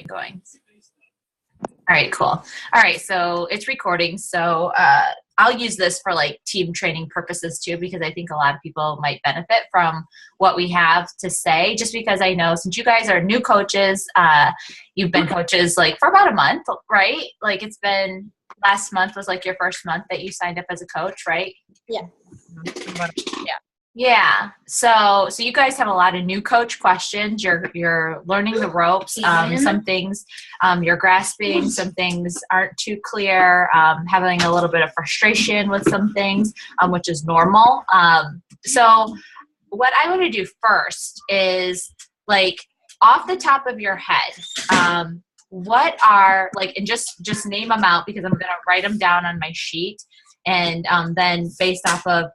going. All right, cool. All right, so it's recording. So I'll use this for like team training purposes too, because I think a lot of people might benefit from what we have to say, just because I know since you guys are new coaches, you've been coaches like for about a month, right? Like it's been, last month was like your first month that you signed up as a coach, right? Yeah. Yeah. Yeah. So you guys have a lot of new coach questions. You're learning the ropes. Some things you're grasping. Some things aren't too clear. Having a little bit of frustration with some things, which is normal. So what I want to do first is like off the top of your head, what are like, and just name them out because I'm going to write them down on my sheet. And then based off of,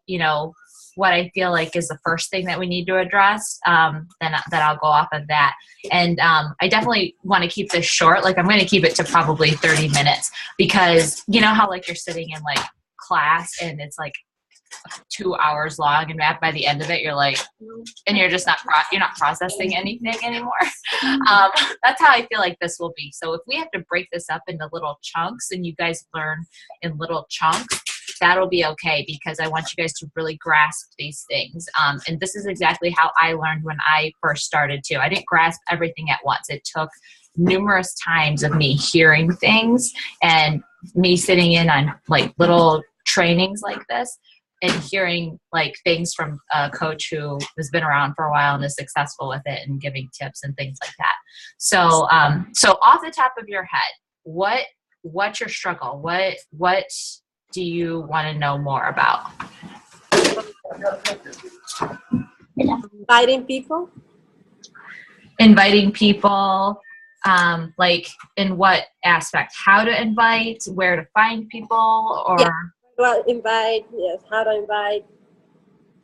what I feel like is the first thing that we need to address, then I'll go off of that. And I definitely want to keep this short. Like I'm going to keep it to probably 30 minutes because you know how like you're sitting in like class and it's like 2 hours long and by the end of it, you're like, and you're just you're not processing anything anymore. That's how I feel like this will be. So if we have to break this up into little chunks and you guys learn in little chunks, that'll be okay because I want you guys to really grasp these things. And this is exactly how I learned when I first started too. I didn't grasp everything at once. It took numerous times of me hearing things and me sitting in on like little trainings like this and hearing like things from a coach who has been around for a while and is successful with it and giving tips and things like that. So off the top of your head, what's your struggle? What do you want to know more about? Inviting people. Inviting people, like in what aspect? How to invite, where to find people, or Well, invite, yes, how to invite.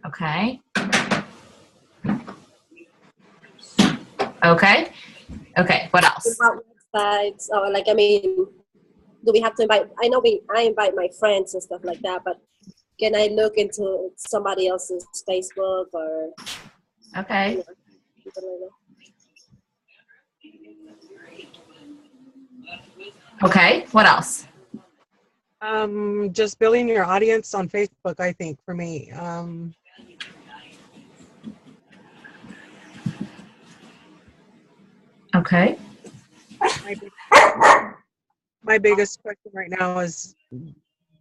Okay. Okay. What else? Websites, or like, I mean, do we have to invite? I know I invite my friends and stuff like that, but can I look into somebody else's Facebook or? Okay. Okay. What else? Just building your audience on Facebook, I think, for me. Okay. My biggest question right now is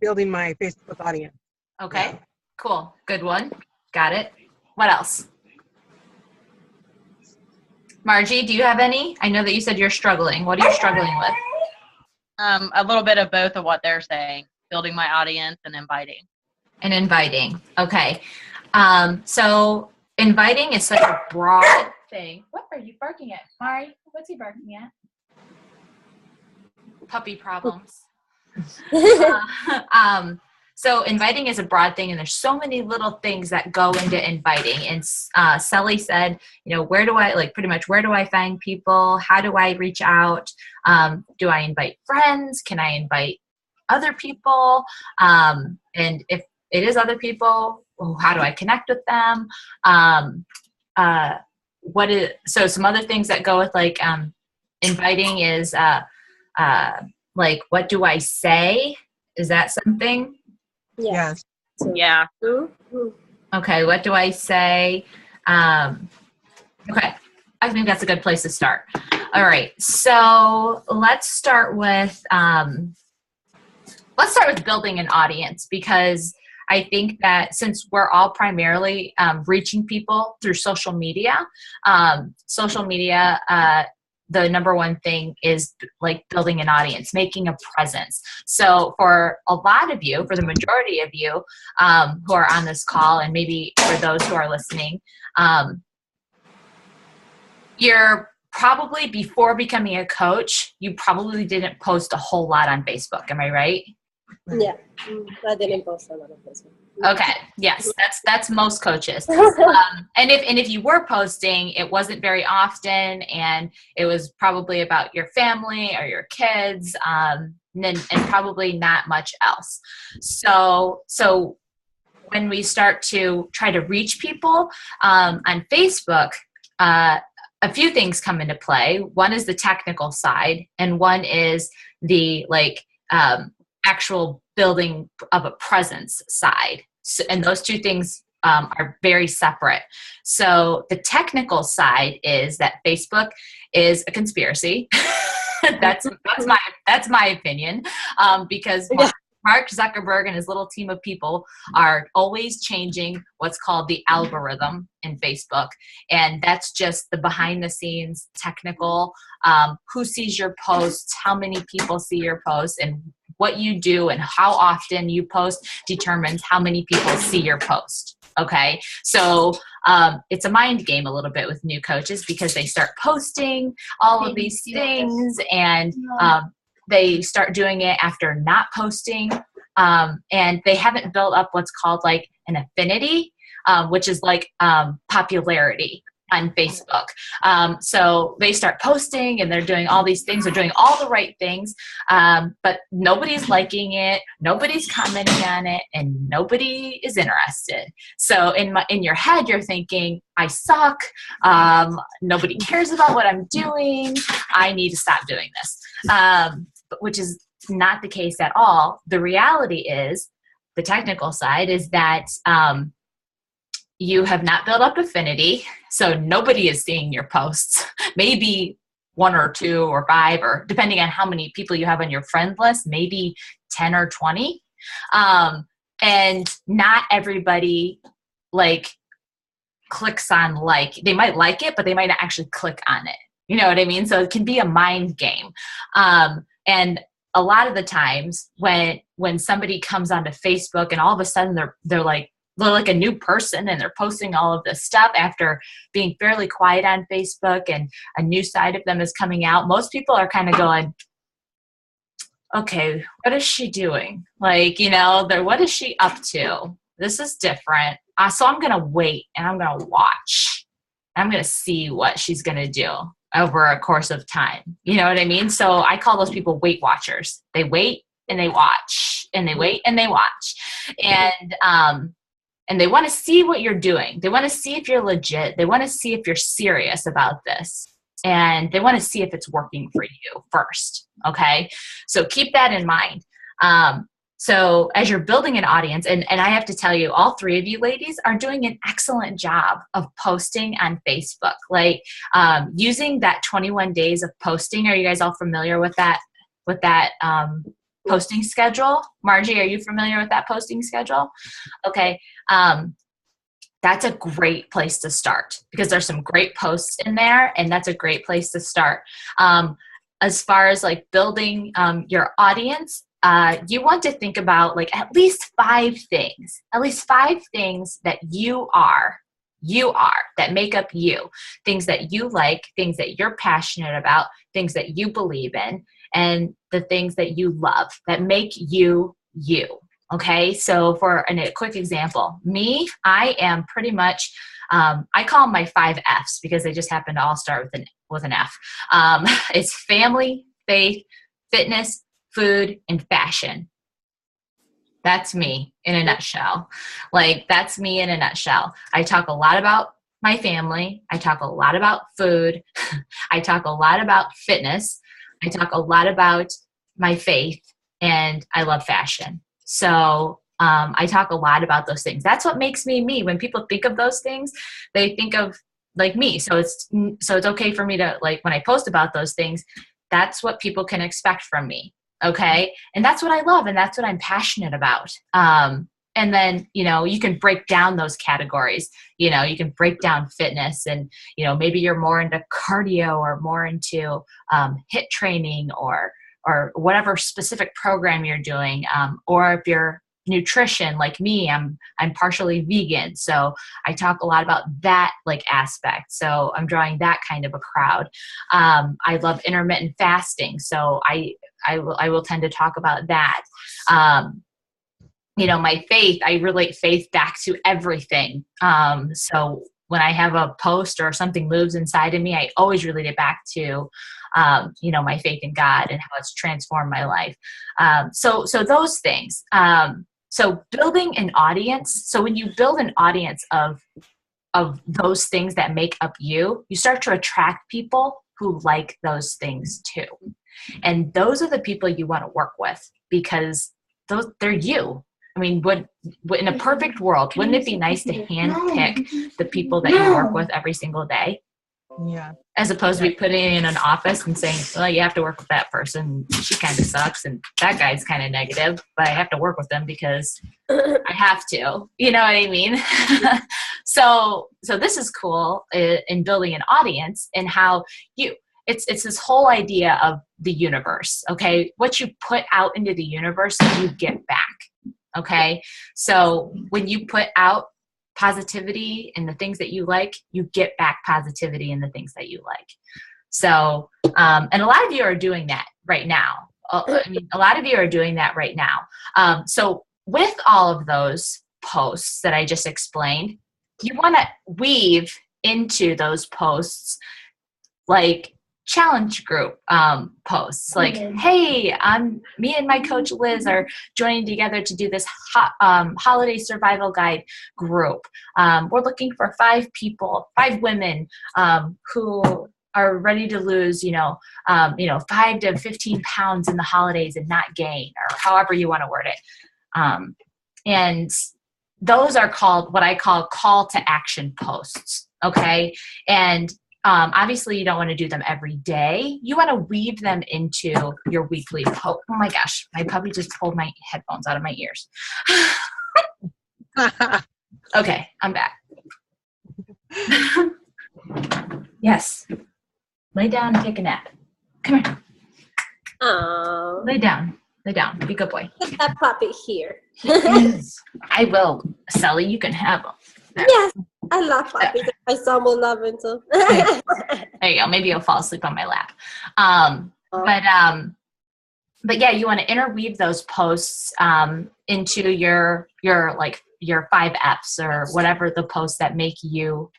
building my Facebook audience. Okay. Cool. Good one. Got it. What else? Margie, do you have any? I know that you said you're struggling. What are you struggling with? A little bit of both of what they're saying, building my audience and inviting. Okay. So inviting is such a broad thing. What are you barking at? Mari, what's he barking at? Puppy problems. So inviting is a broad thing, and there's so many little things that go into inviting. And Sally said, where do I find people? How do I reach out? Do I invite friends? Can I invite other people? And if it is other people, how do I connect with them? So some other things that go with like inviting is like, what do I say? Is that something? Yes. Yeah. Okay, what do I say? Okay, I think that's a good place to start. All right, so let's start with building an audience, because I think that since we're all primarily reaching people through social media, the number one thing is like building an audience, making a presence. So for a lot of you, for the majority of you who are on this call, and maybe for those who are listening, you're probably, before becoming a coach, you probably didn't post a whole lot on Facebook. Am I right? Yeah, I didn't post a lot on Facebook. Okay. Yes, that's most coaches. And if you were posting, it wasn't very often, and it was probably about your family or your kids, and probably not much else. So when we start to try to reach people on Facebook, a few things come into play. One is the technical side, and one is the actual building of a presence side. So, and those two things are very separate. So the technical side is that Facebook is a conspiracy. that's my opinion, because Mark Zuckerberg and his little team of people are always changing what's called the algorithm in Facebook. And that's just the behind the scenes technical, who sees your posts, how many people see your posts, and what you do and how often you post determines how many people see your post. Okay. So it's a mind game a little bit with new coaches, because they start posting all of these things, and they start doing it after not posting, and they haven't built up what's called like an affinity, which is like popularity on Facebook. So they start posting and they're doing all these things. They're doing all the right things, but nobody's liking it, nobody's commenting on it, and nobody is interested. So in your head, you're thinking, I suck. Nobody cares about what I'm doing. I need to stop doing this, which is not the case at all. The reality is, the technical side is that you have not built up affinity, so nobody is seeing your posts. Maybe 1 or 2 or 5, or depending on how many people you have on your friend list, maybe 10 or 20. And not everybody clicks on like. They might like it, but they might not actually click on it. You know what I mean? So it can be a mind game. And a lot of the times when somebody comes onto Facebook and all of a sudden they're like a new person, and they're posting all of this stuff after being fairly quiet on Facebook, and a new side of them is coming out, most people are kind of going, okay, what is she doing? What is she up to? This is different. So I'm going to wait, and I'm going to watch. I'm going to see what she's going to do over a course of time. You know what I mean? So I call those people Weight Watchers. They wait and they watch, and they wait and they watch. And they want to see what you're doing. They want to see if you're legit. They want to see if you're serious about this. And they want to see if it's working for you first. Okay? So keep that in mind. So as you're building an audience, and I have to tell you, all 3 of you ladies are doing an excellent job of posting on Facebook. Using that 21 days of posting. Are you guys all familiar with that posting schedule? Margie, are you familiar with that posting schedule? Okay. That's a great place to start, because there's some great posts in there, and that's a great place to start. As far as building your audience, you want to think about at least 5 things that you are, that make up you, things that you like, things that you're passionate about, things that you believe in, and the things that you love that make you you. Okay, so for a quick example, me, I am pretty much, I call them my 5 Fs, because they just happen to all start with an F. It's family, faith, fitness, food, and fashion. That's me in a nutshell. That's me in a nutshell. I talk a lot about my family. I talk a lot about food. I talk a lot about fitness. I talk a lot about my faith, and I love fashion. So I talk a lot about those things. That's what makes me me. When people think of those things, they think of me. So it's okay for me to when I post about those things, that's what people can expect from me. Okay. And that's what I love. And that's what I'm passionate about. And then, you can break down those categories. You can break down fitness, and, maybe you're more into cardio, or more into HIIT training, or whatever specific program you're doing. Or if you're nutrition, like me, I'm partially vegan. So I talk a lot about that aspect. So I'm drawing that kind of a crowd. I love intermittent fasting. So I will tend to talk about that. My faith, I relate faith back to everything. So when I have a post or something moves inside of me, I always relate it back to, my faith in God and how it's transformed my life. So those things. So building an audience. So when you build an audience of of those things that make up you, you start to attract people who like those things too. And those are the people you want to work with because they're you. I mean, in a perfect world, wouldn't it be nice to handpick the people that you work with every single day? Yeah. As opposed to be putting in an office and saying, well, you have to work with that person. She kind of sucks and that guy's kind of negative, but I have to work with them because I have to. You know what I mean? So this is cool in building an audience and how it's this whole idea of the universe, okay? What you put out into the universe, you get back, okay? So when you put out positivity and the things that you like, you get back positivity and the things that you like. So, and a lot of you are doing that right now. I mean, a lot of you are doing that right now. So with all of those posts that I just explained, you want to weave into those posts like challenge group posts like, hey, me and my coach Liz are joining together to do this holiday survival guide group. We're looking for 5 women who are ready to lose 5 to 15 pounds in the holidays and not gain, or however you want to word it. And those are called what I call to action posts. Okay. And obviously you don't want to do them every day. You want to weave them into your weekly post. Oh my gosh, my puppy just pulled my headphones out of my ears. Okay, I'm back. Yes. Lay down and take a nap. Come here. Oh, Lay down. Lay down. Be a good boy. get that puppy here. I will. Sally, you can have him. Yes, I love puppies. My son will love him too. There you go. Maybe you'll fall asleep on my lap. But yeah, you want to interweave those posts into your 5 F's or whatever the posts that make you.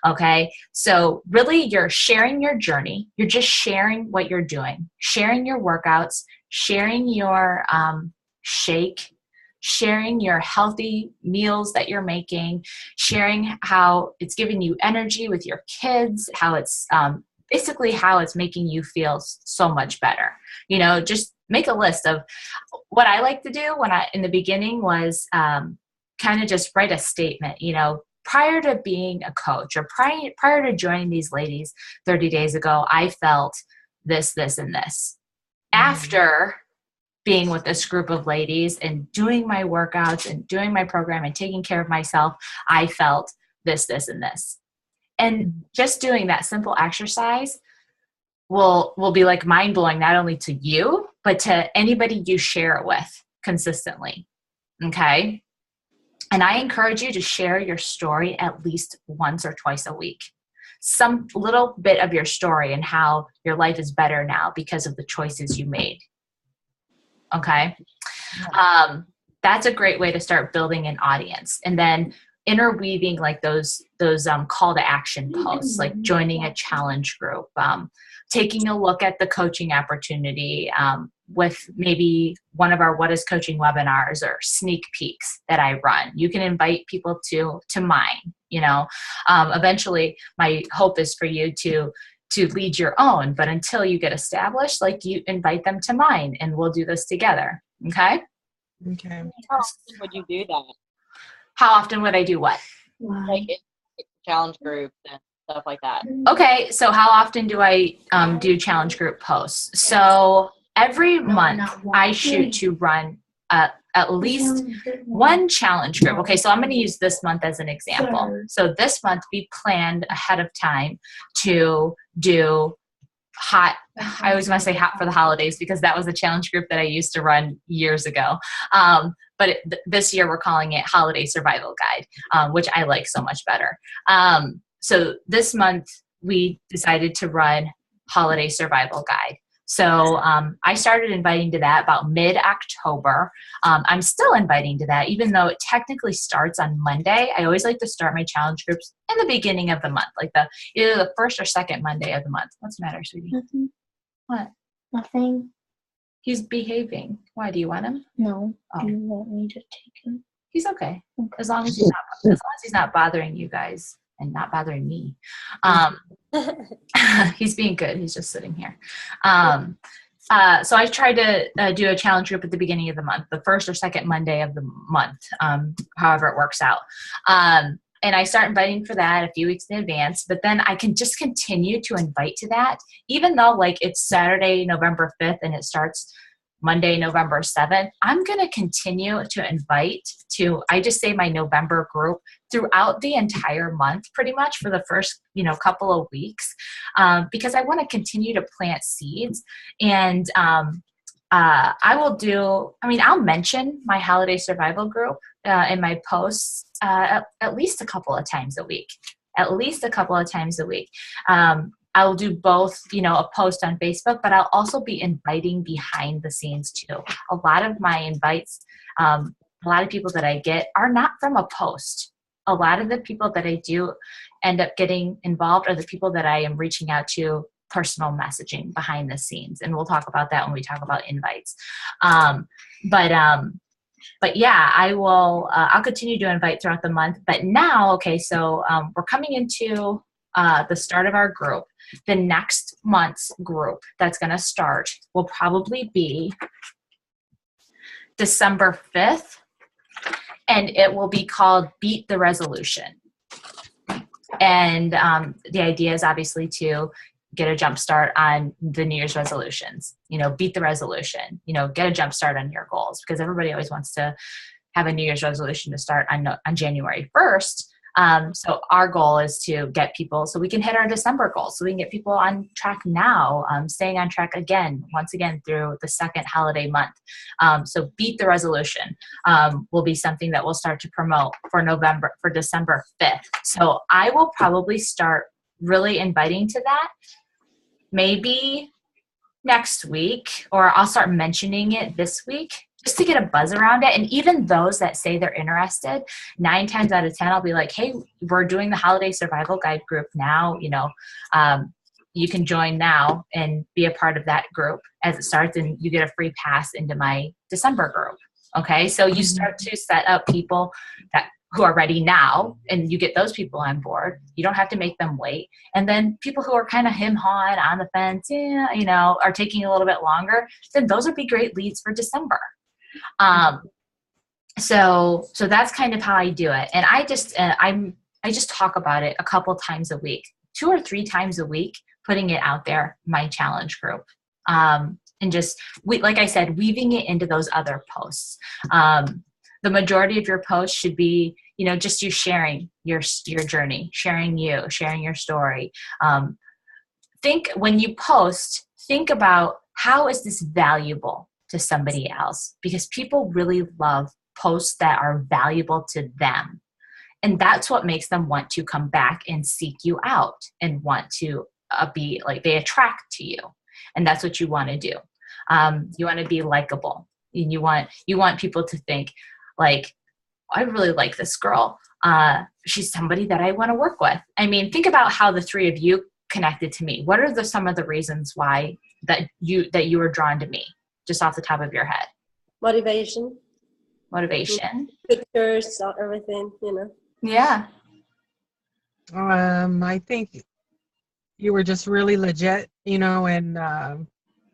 Okay. So really you're sharing your journey. You're just sharing what you're doing, sharing your workouts, sharing your shake, sharing your healthy meals that you're making, sharing how it's giving you energy with your kids, how it's basically how it's making you feel so much better. Just make a list of what I like to do in the beginning was kind of just write a statement, prior to being a coach or prior to joining these ladies 30 days ago, I felt this, this, and this. After being with this group of ladies and doing my workouts and doing my program and taking care of myself, I felt this, this, and this. And just doing that simple exercise will be like mind-blowing, not only to you, but to anybody you share it with consistently. Okay. And I encourage you to share your story at least once or twice a week. Some little bit of your story and how your life is better now because of the choices you made. Okay. That's a great way to start building an audience. And then interweaving like those call to action posts, like joining a challenge group, taking a look at the coaching opportunity with maybe one of our What is Coaching webinars or sneak peeks that I run. You can invite people to mine. Eventually my hope is for you to lead your own, but until you get established, like you invite them to mine and we'll do this together. Okay. Okay. How often would you do that? How often would I do what? Like in challenge groups and stuff like that. Okay. So how often do I do challenge group posts? So every month I shoot to run at least one challenge group. Okay. So I'm going to use this month as an example. So this month we planned ahead of time to do hot. I always want to say hot for the holidays because that was a challenge group that I used to run years ago. But this year we're calling it Holiday Survival Guide, which I like so much better. So this month we decided to run Holiday Survival Guide. So I started inviting to that about mid-October. I'm still inviting to that, even though it technically starts on Monday. I always like to start my challenge groups in the beginning of the month, like either the first or second Monday of the month. What's the matter, sweetie? Nothing. What? Nothing. He's behaving. Why, do you want him? No. Oh. You want me to take him? He's okay. As long as he's not bothering you guys and not bothering me. He's being good. He's just sitting here. So I tried to do a challenge group at the beginning of the month, the first or second Monday of the month, however it works out. And I start inviting for that a few weeks in advance, but then I can just continue to invite to that, even though like it's Saturday, November 5th, and it starts Monday, November 7th. I'm going to continue to invite to, I just say my November group throughout the entire month, pretty much for the first, couple of weeks, because I want to continue to plant seeds. And I'll mention my holiday survival group in my posts at least a couple of times a week. I'll do both, a post on Facebook, but I'll also be inviting behind the scenes too. A lot of my invites, a lot of people that I get are not from a post. A lot of the people that I do end up getting involved are the people that I am reaching out to personal messaging behind the scenes. And we'll talk about that when we talk about invites. But yeah, I'll continue to invite throughout the month. But now, so we're coming into the start of our group. The next month's group that's going to start will probably be December 5th, and it will be called Beat the Resolution. And the idea is obviously to get a jump start on the New Year's resolutions, beat the resolution, get a jump start on your goals, because everybody always wants to have a New Year's resolution to start on January 1st. So our goal is to get people so we can hit our December goals, so we can get people on track now, staying on track once again through the second holiday month. So Beat the Resolution will be something that we'll start to promote for December 5th. So I will probably start really inviting to that maybe next week, or I'll start mentioning it this week, just to get a buzz around it. And even those that say they're interested, 9 times out of 10, I'll be like, hey, we're doing the Holiday Survival Guide group now. You can join now and be a part of that group as it starts, and you get a free pass into my December group. Okay. So you start to set up people who are ready now, and you get those people on board. You don't have to make them wait. And then people who are kind of hawing on the fence, are taking a little bit longer, then those would be great leads for December. So that's kind of how I do it. And I just talk about it a couple times a week, 2 or 3 times a week, putting it out there, my challenge group. And just, like I said, weaving it into those other posts. The majority of your posts should be, just you sharing your journey, sharing your story. When you post, think about how is this valuable to somebody else, because people really love posts that are valuable to them. And that's what makes them want to come back and seek you out and want to be like, they attract to you. And that's what you want to do. You want to be likable, and you want people to think like, I really like this girl. She's somebody that I want to work with. I mean, think about how the 3 of you connected to me. What are some of the reasons why that you were drawn to me, just off the top of your head? Motivation. Pictures, everything, Yeah. I think you were just really legit, and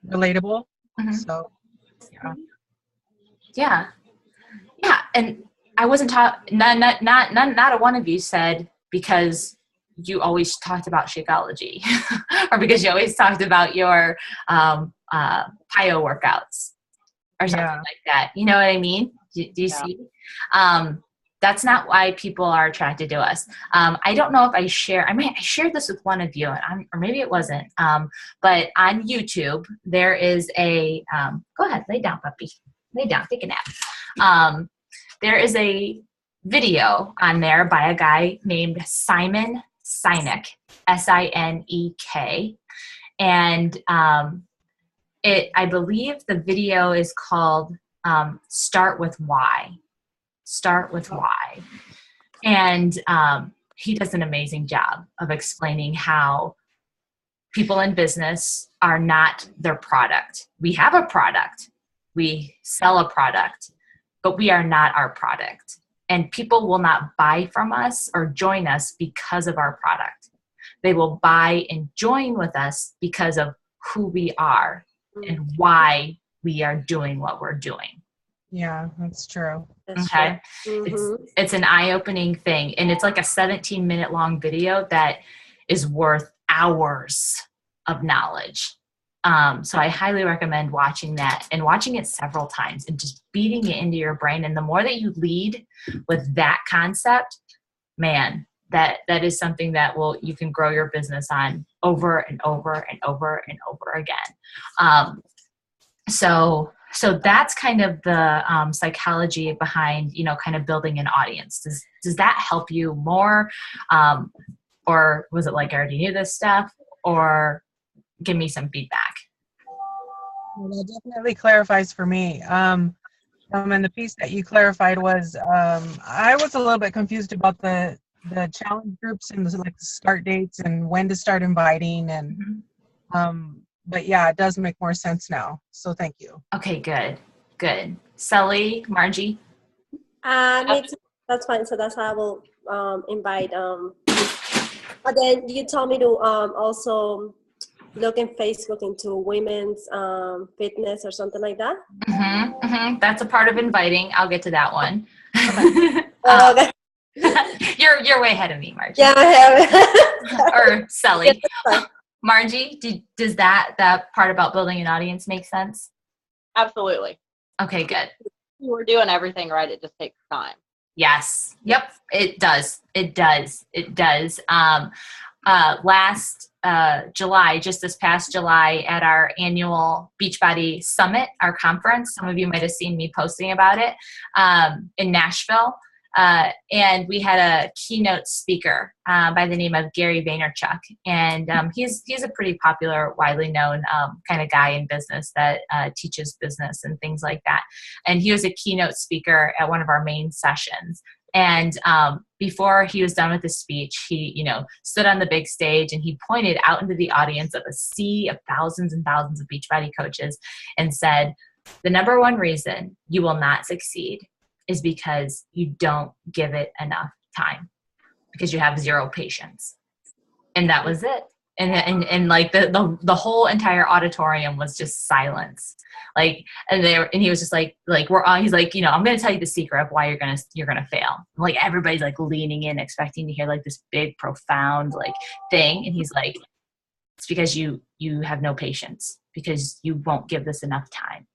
relatable. Mm-hmm. So, yeah. Yeah. And I wasn't taught, not a one of you said because you always talked about Shakeology or because you always talked about your PiYo workouts or something like that. You know what I mean? Do you see? That's not why people are attracted to us. I don't know if I shared this with one of you, or maybe it wasn't. But on YouTube, there is go ahead, lay down, puppy. Lay down, take a nap. There is a video on there by a guy named Simon Sinek, Sinek. And I believe the video is called Start With Why. Start with why. And he does an amazing job of explaining how people in business are not their product. We have a product. We sell a product, but we are not our product. And people will not buy from us or join us because of our product. They will buy and join with us because of who we are and why we are doing what we're doing. Yeah, that's true. That's Okay. true. Mhm. It's an eye-opening thing. And it's like a 17-minute long video that is worth hours of knowledge. So I highly recommend watching that and watching it several times and just beating it into your brain. And the more that you lead with that concept, man, that is something that you can grow your business on over and over and over and over again. So that's kind of the psychology behind, kind of building an audience. Does that help you more? Or was it like I already knew this stuff? Or give me some feedback. Well, that definitely clarifies for me. And the piece that you clarified was, I was a little bit confused about the challenge groups and the start dates and when to start inviting and, but yeah, it does make more sense now. So thank you. Okay, good. Sully, Margie? Me too. That's fine. So that's how I will invite. But then you told me to also look in Facebook into women's fitness or something like that. That's a part of inviting. I'll get to that one. Okay. You're way ahead of me, Margie. Yeah, I have. Or Sully. Yes, Margie, does that part about building an audience make sense? Absolutely. Okay, good. We're doing everything right. It just takes time. Yes. Yep. It does. Last July, just this past July, at our annual Beachbody Summit, our conference, some of you might have seen me posting about it, in Nashville. And we had a keynote speaker by the name of Gary Vaynerchuk. And he's a pretty popular, widely known kind of guy in business that teaches business and things like that. And he was a keynote speaker at one of our main sessions. And before he was done with his speech, he, stood on the big stage and he pointed out into the audience of a sea of thousands and thousands of Beachbody coaches and said, the number one reason you will not succeed is because you don't give it enough time, because you have zero patience. And that was it. And like the whole entire auditorium was just silence. And he was just like he's like, I'm going to tell you the secret of why you're going to fail. Like everybody's like leaning in, expecting to hear like this big, profound like thing. And he's like, it's because you have no patience, because you won't give this enough time.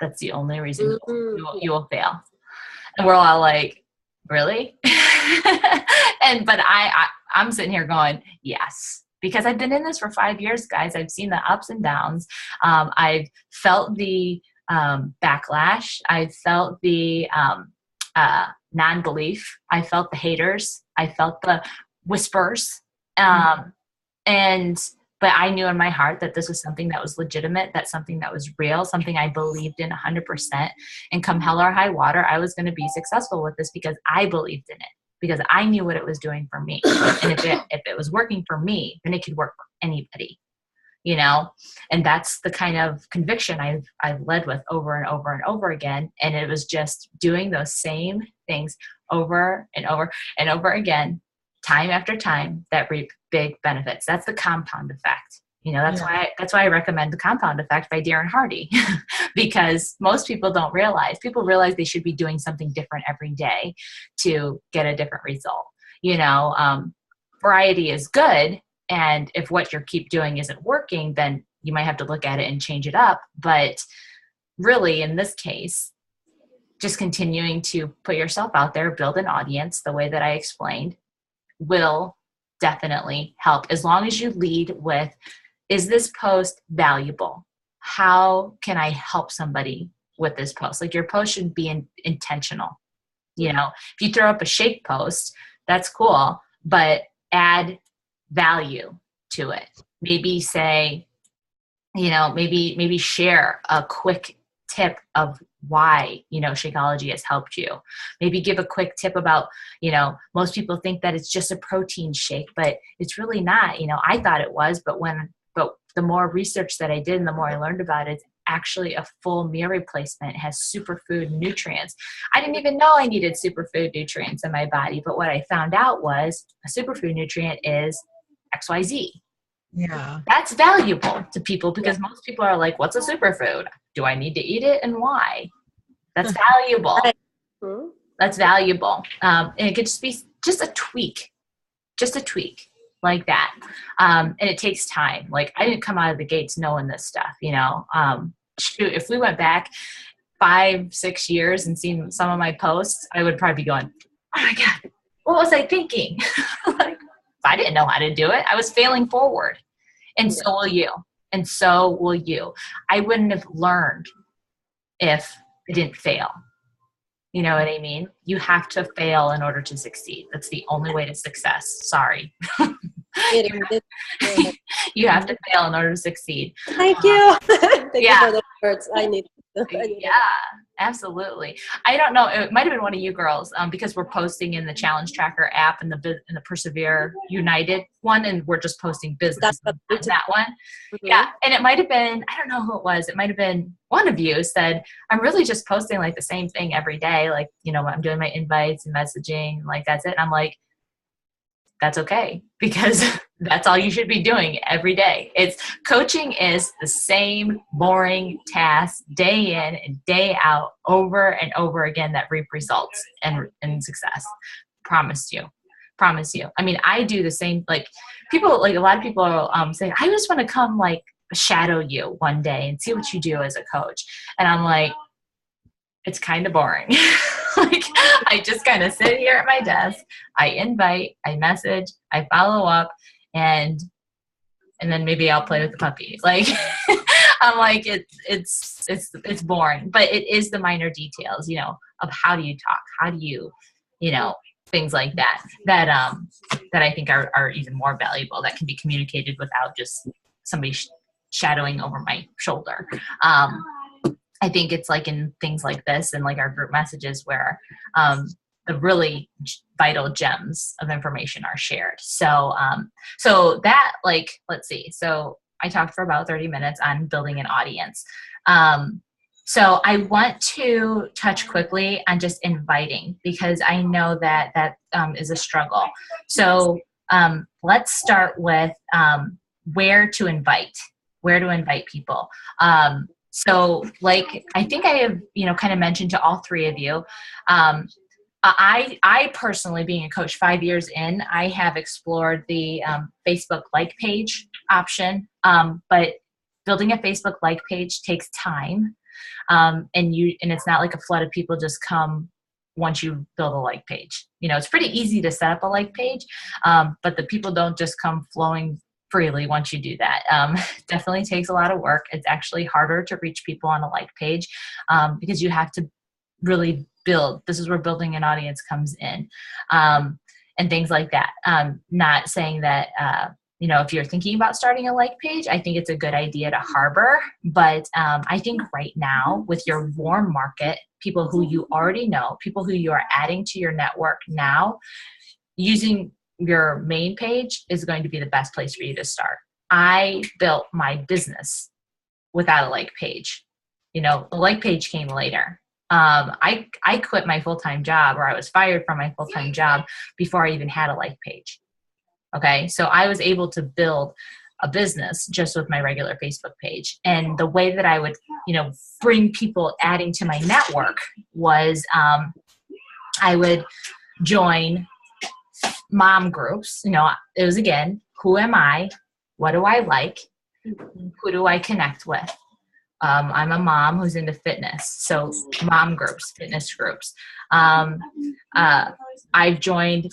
That's the only reason you will fail. And we're all like, really? But I'm sitting here going, yes, because I've been in this for 5 years, guys. I've seen the ups and downs. I've felt the backlash. I've felt the non-belief. I felt the haters. I felt the whispers. But I knew in my heart that this was something that was legitimate, that's something that was real, something I believed in 100%. And come hell or high water, I was going to be successful with this because I believed in it, because I knew what it was doing for me. And if it was working for me, then it could work for anybody, And that's the kind of conviction I've led with over and over and over again. And it was just doing those same things over and over and over again, time after time, that reap big benefits. That's the compound effect. That's why I recommend The Compound Effect by Darren Hardy, because most people don't realize. People realize they should be doing something different every day to get a different result. Variety is good. And if what you keep doing isn't working, then you might have to look at it and change it up. But really, in this case, just continuing to put yourself out there, build an audience the way that I explained, will definitely help, as long as you lead with, is this post valuable? How can I help somebody with this post? Like, your post should be intentional. If you throw up a shake post, that's cool, but add value to it. Maybe say, maybe share a quick tip of why, Shakeology has helped you. Maybe give a quick tip about, most people think that it's just a protein shake, but it's really not. I thought it was, but the more research that I did and the more I learned about it, it's actually a full meal replacement. It has superfood nutrients. I didn't even know I needed superfood nutrients in my body, but what I found out was a superfood nutrient is XYZ. Yeah. That's valuable to people because most people are like, what's a superfood? Do I need to eat it and why? That's valuable. Hmm? That's valuable. And it could just be just a tweak like that. And it takes time. Like I didn't come out of the gates knowing this stuff, you know. Shoot, if we went back 5-6 years and seen some of my posts, I would probably be going, oh my God, what was I thinking? Like, I didn't know how to do it. I was failing forward. And so will you. And so will you. I wouldn't have learned if I didn't fail. You know what I mean? You have to fail in order to succeed. That's the only way to success. Sorry. You have to fail in order to succeed. Thank you. Thank you Yeah. for the words. I need Yeah, absolutely. I don't know. It might have been one of you girls because we're posting in the Challenge Tracker app and the Persevere United one, and we're just posting business. That one. Mhm. Yeah, and it might have been, I don't know who it was. It might have been one of you said, I'm really just posting like the same thing every day. Like, you know, I'm doing my invites and messaging, like that's it. And I'm like, that's okay because that's all you should be doing every day. Coaching is the same boring task day in and day out over and over again that reap results and success. Promise you. I mean, I do the same, like people, like a lot of people say, I just want to come like shadow you one day and see what you do as a coach. And I'm like, it's kind of boring. Like I just kind of sit here at my desk, I invite, I message, I follow up, and then maybe I'll play with the puppy. Like I'm like it's boring, but it is the minor details, you know, of how do you talk, how do you know, things like that that I think are even more valuable, that can be communicated without just somebody shadowing over my shoulder. I think it's like in things like this and like our group messages where the really vital gems of information are shared. So that, like, let's see. So I talked for about 30 minutes on building an audience. So I want to touch quickly on just inviting because I know that is a struggle. So let's start with where to invite people. So like, I think I have, you know, kind of mentioned to all three of you, I personally, being a coach 5 years in, I have explored the Facebook like page option, but building a Facebook like page takes time, and it's not like a flood of people just come once you build a like page. You know, it's pretty easy to set up a like page, but the people don't just come flowing freely once you do that. Definitely takes a lot of work. It's actually harder to reach people on a like page because you have to really build. This is where building an audience comes in, and things like that. Not saying that, you know, if you're thinking about starting a like page, I think it's a good idea to harbor. But I think right now with your warm market, people who you already know, people who you are adding to your network now, using your main page is going to be the best place for you to start. I built my business without a like page. You know, the like page came later. I quit my full-time job, or I was fired from my full-time job before I even had a like page. Okay. So I was able to build a business just with my regular Facebook page. And the way that I would, you know, bring people adding to my network was, I would join mom groups. You know, it was, again, who am I? What do I like? Who do I connect with? I'm a mom who's into fitness, so mom groups, fitness groups. I've joined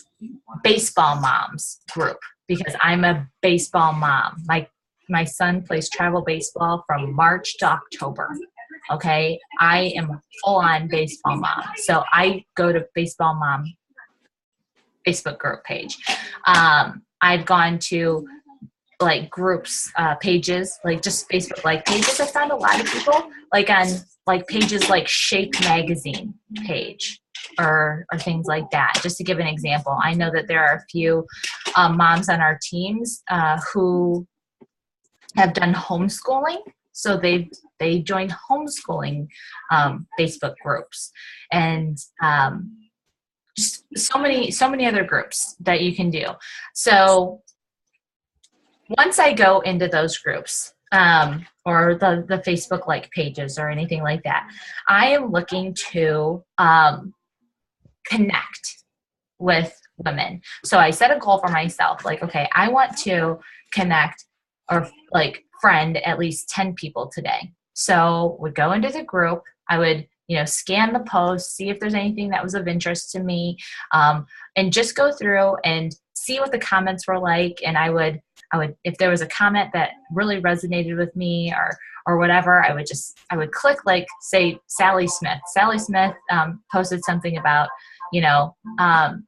baseball moms group because I'm a baseball mom. My son plays travel baseball from March to October. Okay, I am full on baseball mom, so I go to baseball mom Facebook group page. I've gone to like groups, pages, like just Facebook like pages. I found a lot of people like on like pages like Shape Magazine page or things like that. Just to give an example, I know that there are a few moms on our teams who have done homeschooling. So they joined homeschooling Facebook groups, and just so many other groups that you can do. So once I go into those groups, or the Facebook like pages or anything like that, I am looking to connect with women. So I set a goal for myself, like, okay, I want to connect or like friend at least 10 people today. So would go into the group, I would, scan the post, see if there's anything that was of interest to me, and just go through and see what the comments were like. And I would, if there was a comment that really resonated with me or whatever, I would click, like, say, Sally Smith. Sally Smith posted something about, can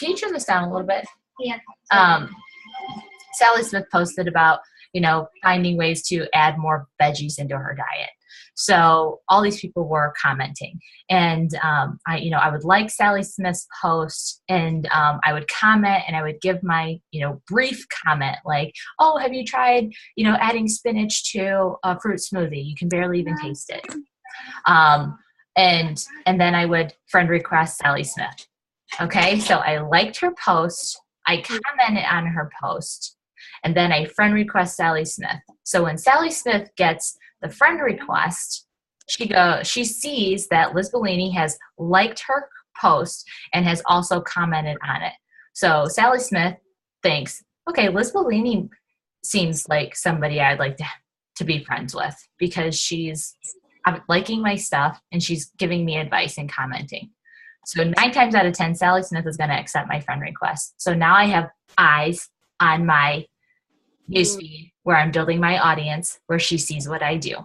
you turn this down a little bit? Yeah. Sally Smith posted about, finding ways to add more veggies into her diet. So all these people were commenting, and I would like Sally Smith's post, and I would comment, and I would give my, brief comment, like, oh, have you tried, adding spinach to a fruit smoothie? You can barely even taste it. And then I would friend request Sally Smith. Okay, so I liked her post, I commented on her post, and then I friend request Sally Smith. So when Sally Smith gets the friend request, she sees that Liz Bellini has liked her post and has also commented on it. So Sally Smith thinks, okay, Liz Bellini seems like somebody I'd like to be friends with, because she's liking my stuff and she's giving me advice and commenting. So 9 times out of 10, Sally Smith is going to accept my friend request. So now I have eyes on my newsfeed where I'm building my audience, where she sees what I do.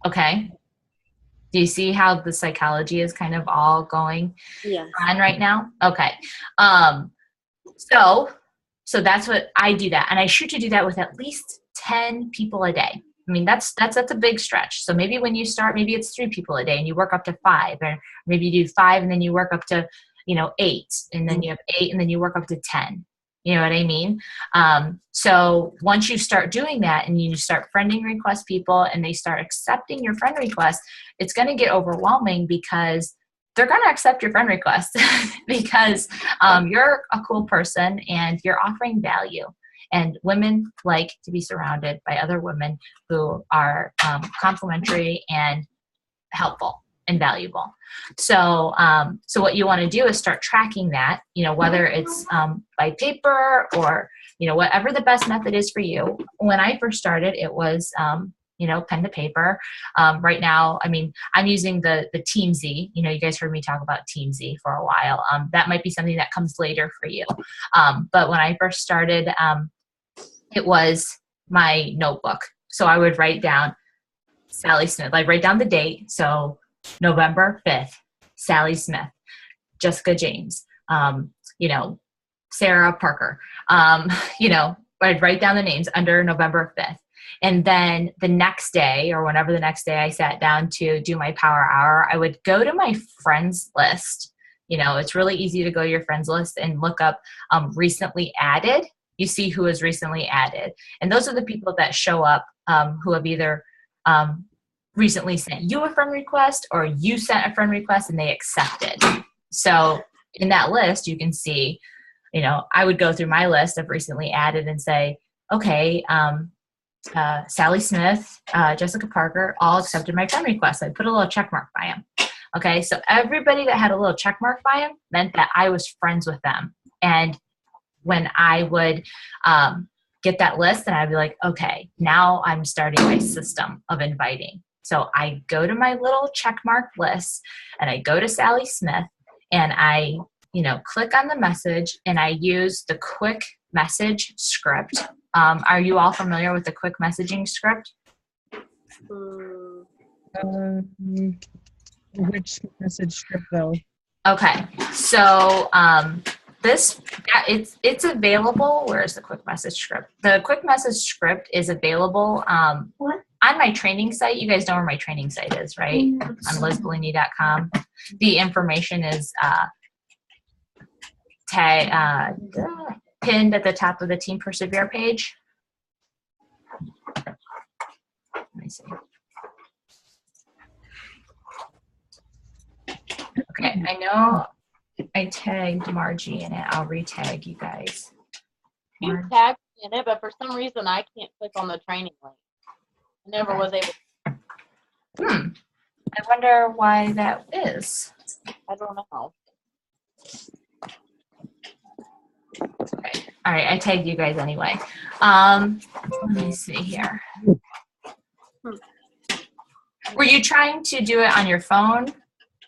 Okay? Do you see how the psychology is kind of all going on right now? Okay. So that's what I do that. And I shoot to do that with at least 10 people a day. I mean, that's a big stretch. So maybe when you start, maybe it's 3 people a day and you work up to 5, or maybe you do 5 and then you work up to, 8, and then you have 8 and then you work up to 10. You know what I mean? So once you start doing that and you start friending request people and they start accepting your friend request, it's going to get overwhelming, because they're going to accept your friend request because you're a cool person and you're offering value. And women like to be surrounded by other women who are complimentary and helpful and valuable. So what you want to do is start tracking that, whether it's by paper or, whatever the best method is for you. When I first started, it was, pen to paper. Right now, I mean, I'm using the TeamZ. You guys heard me talk about TeamZ for a while. That might be something that comes later for you. But when I first started, it was my notebook. So I would write down Sally Smith. I'd write down the date. So November 5th, Sally Smith, Jessica James, Sarah Parker. I'd write down the names under November 5th. And then the next day, or whenever the next day I sat down to do my power hour, I would go to my friends list. It's really easy to go to your friends list and look up recently added. You see who is recently added. And those are the people that show up who have either recently sent you a friend request, or you sent a friend request and they accepted. So in that list, you can see, I would go through my list of recently added and say, okay, Sally Smith, Jessica Parker, all accepted my friend request. I'd put a little check mark by them. Okay, so everybody that had a little check mark by them meant that I was friends with them. And when I would get that list, and I'd be like, okay, now I'm starting my system of inviting. So I go to my little check mark list, and I go to Sally Smith, and I, click on the message, and I use the quick message script. Are you all familiar with the quick messaging script? Which message script though? Okay, so it's available. Where's the quick message script? The quick message script is available on my training site. You guys know where my training site is, right? On lizbellini.com. The information is pinned at the top of the Team Persevere page. Let me see. Okay, I know I tagged Margie in it. I'll re-tag you guys. You tagged me in it, but for some reason I can't click on the training link. I never was able. I wonder why that is. I don't know. Okay. All right, I tagged you guys anyway. Let me see here. Were you trying to do it on your phone?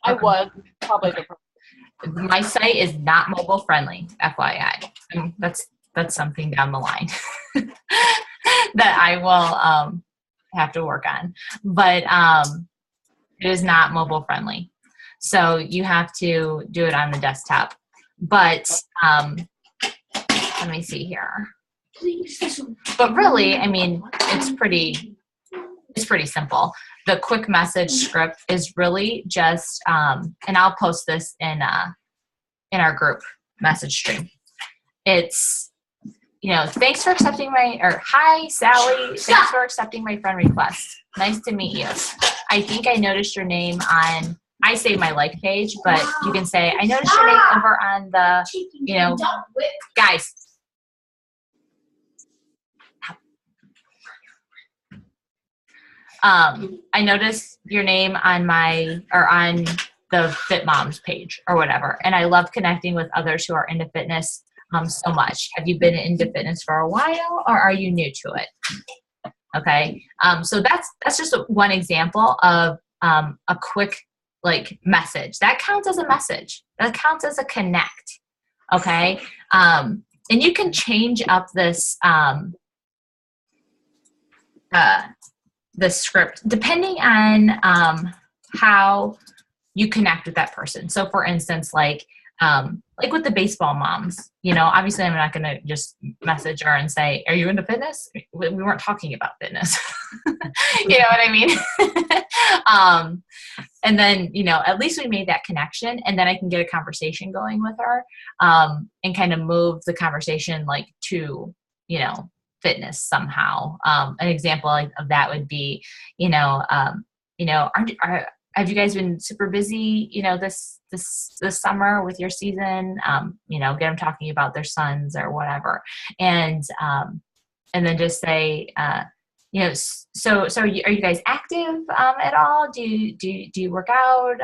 I was probably the My site is not mobile friendly, FYI. That's something down the line that I will have to work on. But it is not mobile friendly. So you have to do it on the desktop. But let me see here. But really, I mean, it's pretty simple. The quick message script is really just, and I'll post this in our group message stream. It's, thanks for accepting hi, Sally. Thanks for accepting my friend request. Nice to meet you. I think I noticed your name on, I saved my like page, but you can say, I noticed your name over on the, guys. I noticed your name on on the Fit Moms page or whatever. And I love connecting with others who are into fitness so much. Have you been into fitness for a while or are you new to it? Okay. So that's just one example of a quick message. That counts as a message. That counts as a connect. Okay. And you can change up this the script depending on how you connect with that person. So for instance, like with the baseball moms, obviously I'm not going to just message her and say, are you into fitness? We weren't talking about fitness. You know what I mean? And then, at least we made that connection and then I can get a conversation going with her and kind of move the conversation to, fitness somehow. An example of that would be, have you guys been super busy, this summer with your season? Get them talking about their sons or whatever. And then just say, so are you guys active at all? Do you work out?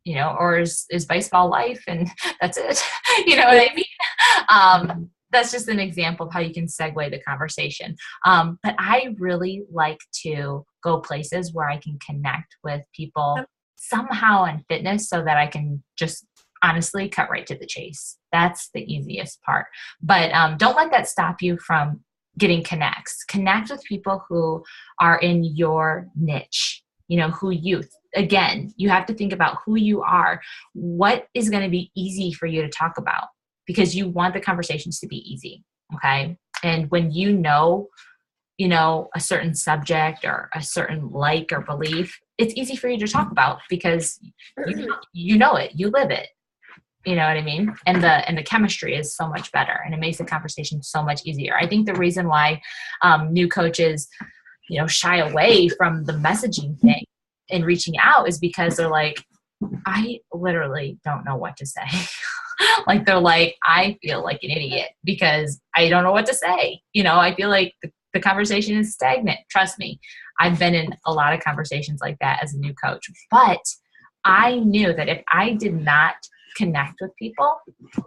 Or is baseball life and that's it? You know what I mean? That's just an example of how you can segue the conversation. But I really like to go places where I can connect with people somehow in fitness so that I can just honestly cut right to the chase. That's the easiest part. But don't let that stop you from getting connects. Connect with people who are in your niche, again, you have to think about who you are. What is going to be easy for you to talk about? Because you want the conversations to be easy, okay? And when a certain subject or a certain like or belief, it's easy for you to talk about because you know it, you live it. You know what I mean? And the chemistry is so much better and it makes the conversation so much easier. I think the reason why new coaches, shy away from the messaging thing and reaching out is because they're like, I literally don't know what to say. They're like, I feel like an idiot because I don't know what to say. I feel like the conversation is stagnant. Trust me. I've been in a lot of conversations like that as a new coach, but I knew that if I did not connect with people, if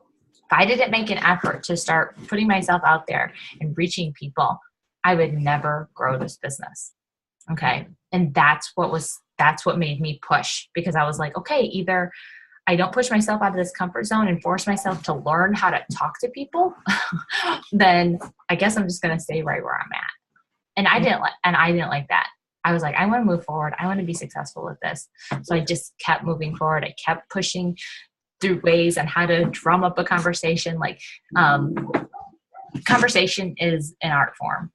I didn't make an effort to start putting myself out there and reaching people, I would never grow this business. Okay. And that's what made me push because I was like, okay, either I don't push myself out of this comfort zone and force myself to learn how to talk to people, then I guess I'm just going to stay right where I'm at. And I didn't like that. I was like, I want to move forward. I want to be successful with this. So I just kept moving forward. I kept pushing through ways on how to drum up a conversation. Conversation is an art form.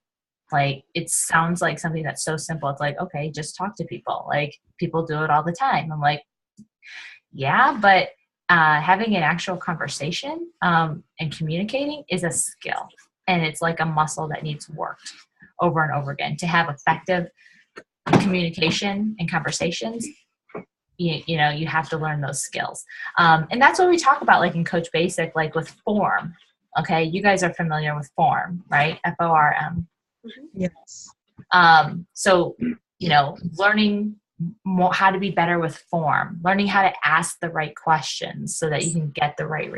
It sounds like something that's so simple. It's like, okay, just talk to people. People do it all the time. I'm like, yeah, but having an actual conversation and communicating is a skill. And it's like a muscle that needs worked. over and over again. To have effective communication and conversations, you have to learn those skills. And that's what we talk about, like in Coach Basic, like with form. Okay, you guys are familiar with form, right? FORM. Yes. So, learning more how to be better with form, learning how to ask the right questions so that you can get the right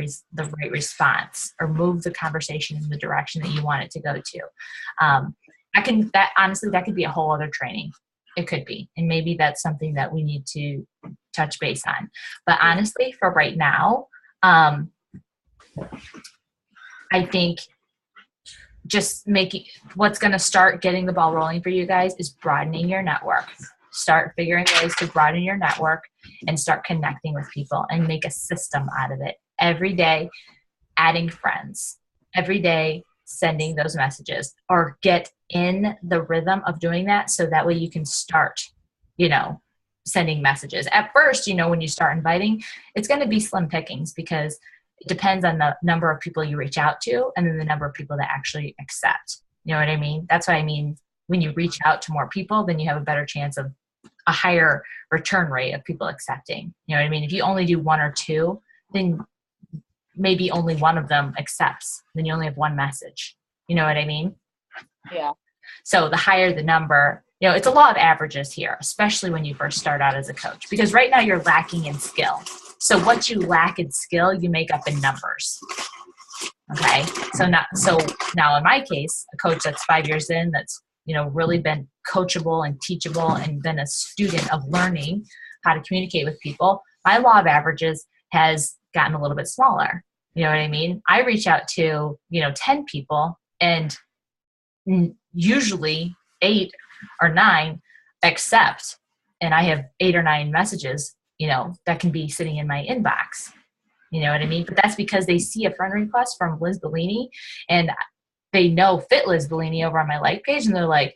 response or move the conversation in the direction that you want it to go to. That could be a whole other training. It could be. And maybe that's something that we need to touch base on. But honestly, for right now, I think just what's going to start getting the ball rolling for you guys is broadening your network. Start figuring ways to broaden your network and start connecting with people and make a system out of it. Every day, adding friends. Every day, sending those messages, or get in the rhythm of doing that so that way you can start, sending messages. At first, when you start inviting, it's going to be slim pickings because it depends on the number of people you reach out to and then the number of people that actually accept. You know what I mean? That's what I mean. When you reach out to more people, then you have a better chance of a higher return rate of people accepting. You know what I mean? If you only do one or two, then maybe only one of them accepts. Then you only have one message. You know what I mean? Yeah. So the higher the number, it's a law of averages here, especially when you first start out as a coach, because right now you're lacking in skill. So what you lack in skill, you make up in numbers. Okay. So now in my case, a coach that's 5 years in, that's, really been coachable and teachable and been a student of learning how to communicate with people, my law of averages has gotten a little bit smaller. You know what I mean? I reach out to, 10 people and usually 8 or 9 accept. And I have 8 or 9 messages, that can be sitting in my inbox. You know what I mean? But that's because they see a friend request from Liz Bellini and they know Fit Liz Bellini over on my like page. And they're like,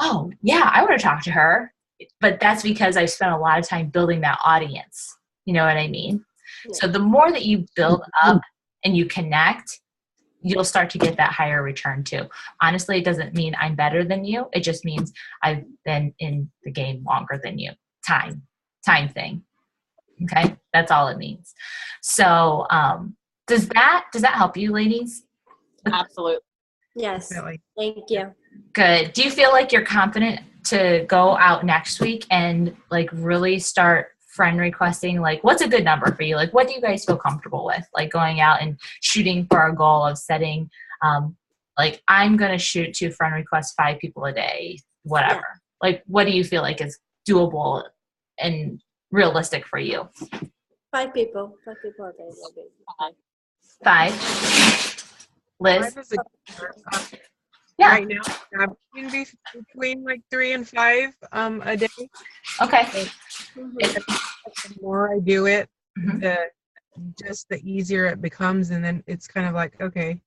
oh yeah, I want to talk to her. But that's because I spent a lot of time building that audience. You know what I mean? Yeah. So the more that you build up and you connect, you'll start to get that higher return too. Honestly, it doesn't mean I'm better than you. It just means I've been in the game longer than you. Time thing. Okay. That's all it means. So, does that help you, ladies? Absolutely. Yes. Definitely. Thank you. Good. Do you feel like you're confident to go out next week and like really start friend requesting? Like, what's a good number for you? Like, what do you guys feel comfortable with? Like going out and shooting for a goal of setting, like I'm going to shoot to friend request 5 people a day, whatever. Yeah. Like, what do you feel like is doable and realistic for you? 5 people. 5 people a day. 5. Liz? 5 is a yeah. Right now, I'm between like 3 and 5 a day. Okay. The more I do it, the easier it becomes, and then it's kind of like, okay,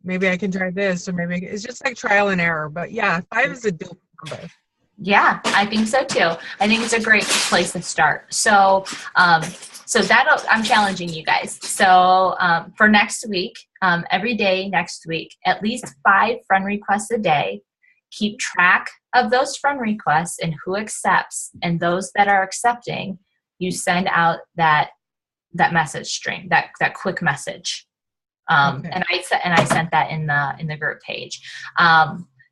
maybe I can try this, or maybe it's just like trial and error. But yeah, 5 is a doable number. Yeah, I think so too. I think it's a great place to start. So, I'm challenging you guys. So, for next week, every day next week, at least 5 friend requests a day. Keep track of those friend requests and who accepts, and those that are accepting, you send out that message string, that quick message. Okay. And I sent that in the group page.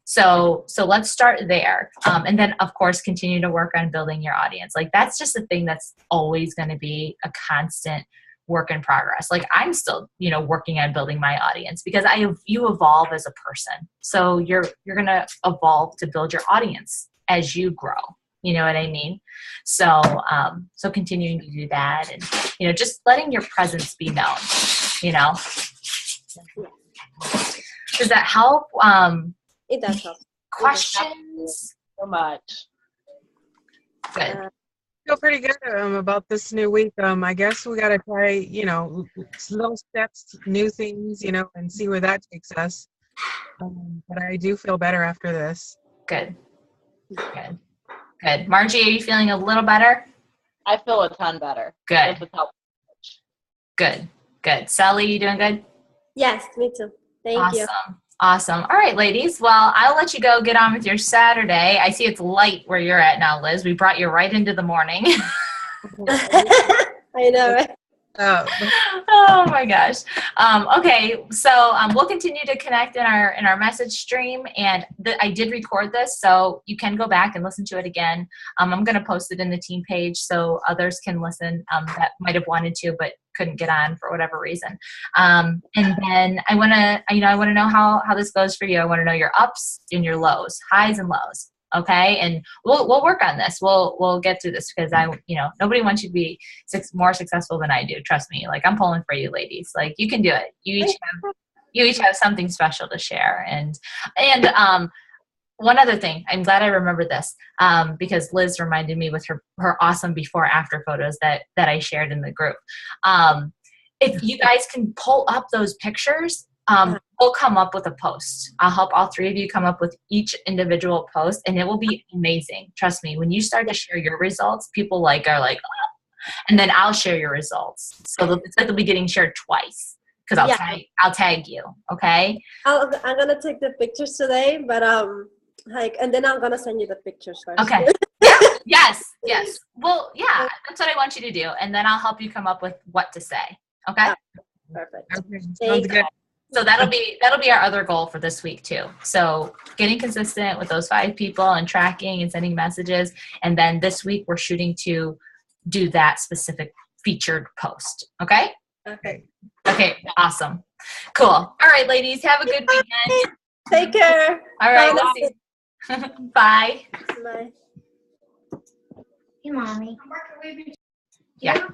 So let's start there. And then of course, continue to work on building your audience. Like that's just a thing that's always going to be a constant work in progress. Like I'm still, working on building my audience because you evolve as a person. So you're going to evolve to build your audience as you grow. You know what I mean? So continuing to do that and, just letting your presence be known, Does that help? It does help. Questions? So much. Good. I feel pretty good about this new week. I guess we got to try, little steps, new things, and see where that takes us. But I do feel better after this. Good. Margie, are you feeling a little better? I feel a ton better. Good. Good. Sally, you doing good? Yes, me too. Thank you. Awesome. All right, ladies. Well, I'll let you go get on with your Saturday. I see it's light where you're at now, Liz. We brought you right into the morning. I know, right? Oh my gosh. Okay, so we'll continue to connect in our message stream, and I did record this, so you can go back and listen to it again. I'm going to post it in the team page so others can listen that might have wanted to but couldn't get on for whatever reason. And then I want to know how this goes for you. I want to know your ups and your lows, highs and lows. Okay, and we'll work on this. We'll get through this because nobody wants you to be more successful than I do. Trust me. Like, I'm pulling for you, ladies. Like, you can do it. You each have something special to share. And one other thing, I'm glad I remembered this because Liz reminded me with her awesome before after photos that I shared in the group. If you guys can pull up those pictures. We'll come up with a post. I'll help all three of you come up with each individual post, and it will be amazing. Trust me, when you start to share your results, people are like, oh, and then I'll share your results. So it's like they'll be getting shared twice because I'll tag you. Okay. I'm gonna take the pictures today, but and then I'm gonna send you the pictures first. Okay. Yes. Well, yeah, that's what I want you to do, and then I'll help you come up with what to say. Okay. Perfect. Okay, sounds good. So that'll be our other goal for this week too. So getting consistent with those 5 people and tracking and sending messages. And then this week we're shooting to do that specific featured post. Okay? Okay. Okay, awesome. Cool. All right, ladies, have a good weekend. Take care. All right. Bye. Bye. Bye. Hey, mommy. Yeah.